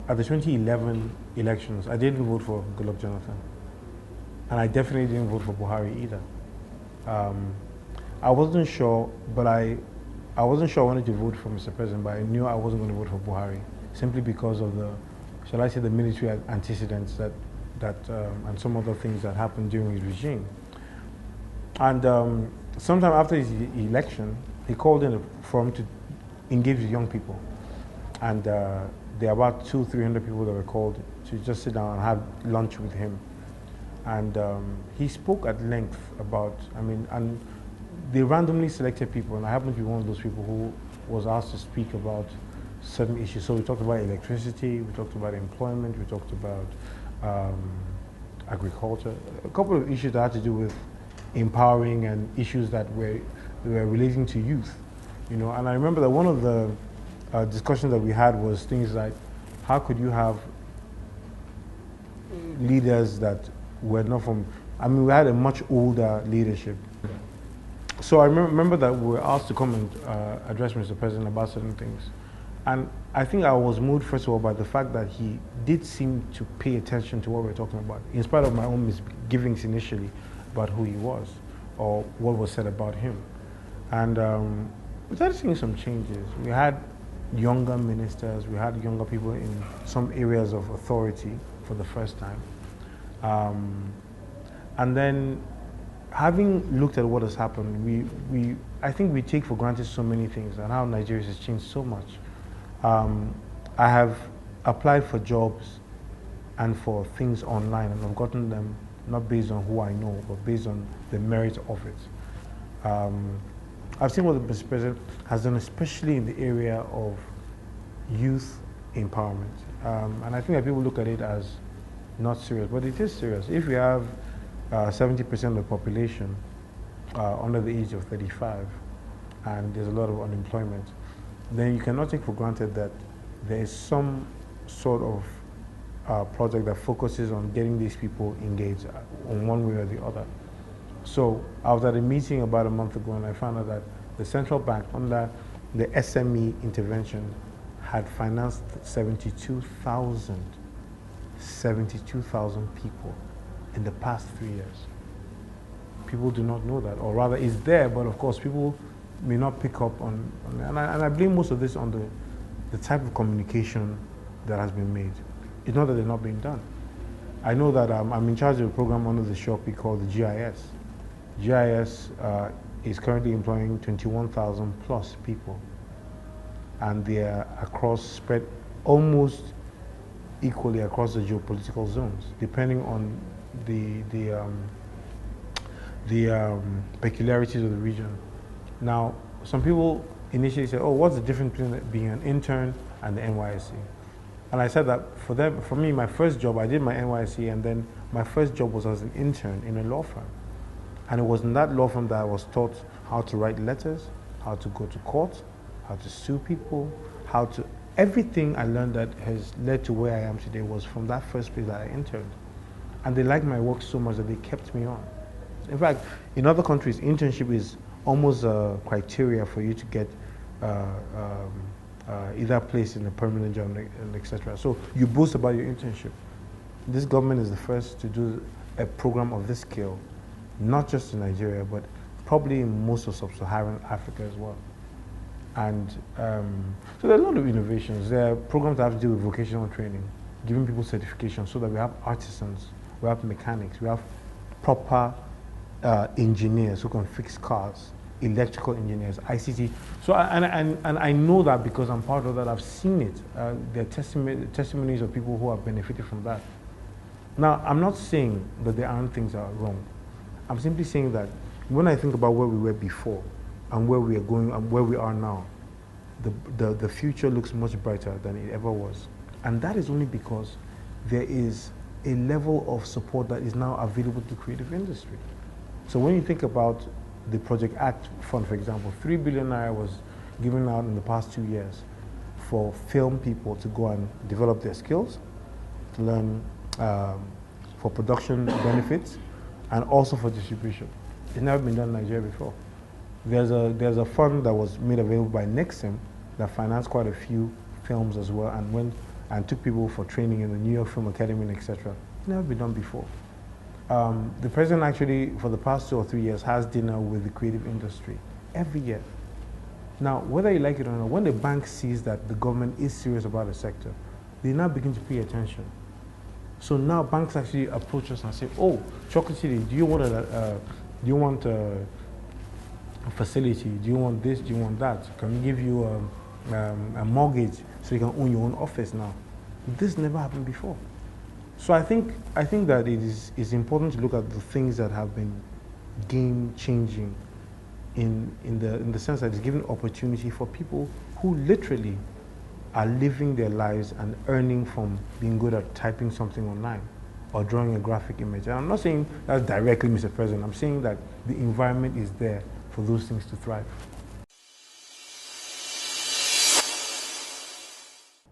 at the 2011 elections, I didn't vote for Goodluck Jonathan. And I definitely didn't vote for Buhari either. I wasn't sure, but I wasn't sure I wanted to vote for Mr. President, but I knew I wasn't going to vote for Buhari, simply because of the, shall I say, the military antecedents and some other things that happened during his regime. And sometime after his election, he called in a forum to engage with young people. And there are about 200-300 people that were called to just sit down and have lunch with him. And he spoke at length about, and they randomly selected people, and I happened to be one of those people who was asked to speak about certain issues. So we talked about electricity, we talked about employment, we talked about agriculture, a couple of issues that had to do with empowering and issues that were relating to youth, you know. And I remember that one of the discussions that we had was things like, how could you have leaders that were not from, we had a much older leadership. So I remember that we were asked to come and address Mr. President about certain things. And I think I was moved, first of all, by the fact that he did seem to pay attention to what we were talking about, in spite of my own misgivings initially about who he was or what was said about him. And we started seeing some changes. We had younger ministers, we had younger people in some areas of authority for the first time. And then, having looked at what has happened, I think we take for granted so many things and how Nigeria has changed so much. I have applied for jobs and for things online, and I've gotten them not based on who I know, but based on the merit of it. I've seen what the Mr. President has done, especially in the area of youth empowerment. And I think that people look at it as not serious, but it is serious. If we have 70% of the population under the age of 35, and there's a lot of unemployment, then you cannot take for granted that there is some sort of project that focuses on getting these people engaged in one way or the other. So I was at a meeting about a month ago, and I found out that the central bank, under the SME intervention, had financed 72,000 people in the past 3 years. People do not know that, or rather it's there, but of course people may not pick up on and I blame most of this on the type of communication that has been made. It's not that they're not being done. I know that I'm in charge of a program under the SHOP called the GIS. GIS is currently employing 21,000 plus people, and they are spread almost equally across the geopolitical zones, depending on the peculiarities of the region. Now, some people initially said, oh, what's the difference between being an intern and the NYSC? And I said that for me, my first job, I did my NYSC, and then my first job was as an intern in a law firm. And it was in that law firm that I was taught how to write letters, how to go to court, how to sue people, everything I learned that has led to where I am today was from that first place that I interned. And they liked my work so much that they kept me on. In fact, in other countries, internship is almost a criteria for you to get either placed in a permanent job, and etc. So you boast about your internship. This government is the first to do a program of this scale, not just in Nigeria, but probably in most of sub-Saharan Africa as well. And so there are a lot of innovations. There are programs that have to do with vocational training, giving people certifications so that we have artisans, we have mechanics, we have proper engineers who can fix cars, electrical engineers, ICT. So I know that because I'm part of that. I've seen it. There are testimonies of people who have benefited from that. Now, I'm not saying that there aren't things that are wrong. I'm simply saying that when I think about where we were before and where we are going and where we are now, the future looks much brighter than it ever was. And that is only because there is a level of support that is now available to creative industry. So when you think about the Project Act Fund, for example, 3 billion naira was given out in the past 2 years for film people to go and develop their skills, to learn for production benefits, and also for distribution. It's never been done in Nigeria before. There's a fund that was made available by Nexim that financed quite a few films as well and went and took people for training in the New York Film Academy, etc. It's never been done before. The president actually, for the past 2 or 3 years, has dinner with the creative industry every year. Now, whether you like it or not, when the bank sees that the government is serious about the sector, they now begin to pay attention. So now banks actually approach us and say, "Oh, Chocolate City, do you want a facility? Do you want this? Do you want that? Can we give you a mortgage so you can own your own office now?" This never happened before. So I think that it's important to look at the things that have been game changing in the sense that it's giving opportunity for people who literally are living their lives and earning from being good at typing something online or drawing a graphic image. And I'm not saying that directly, Mr. President. I'm saying that the environment is there for those things to thrive.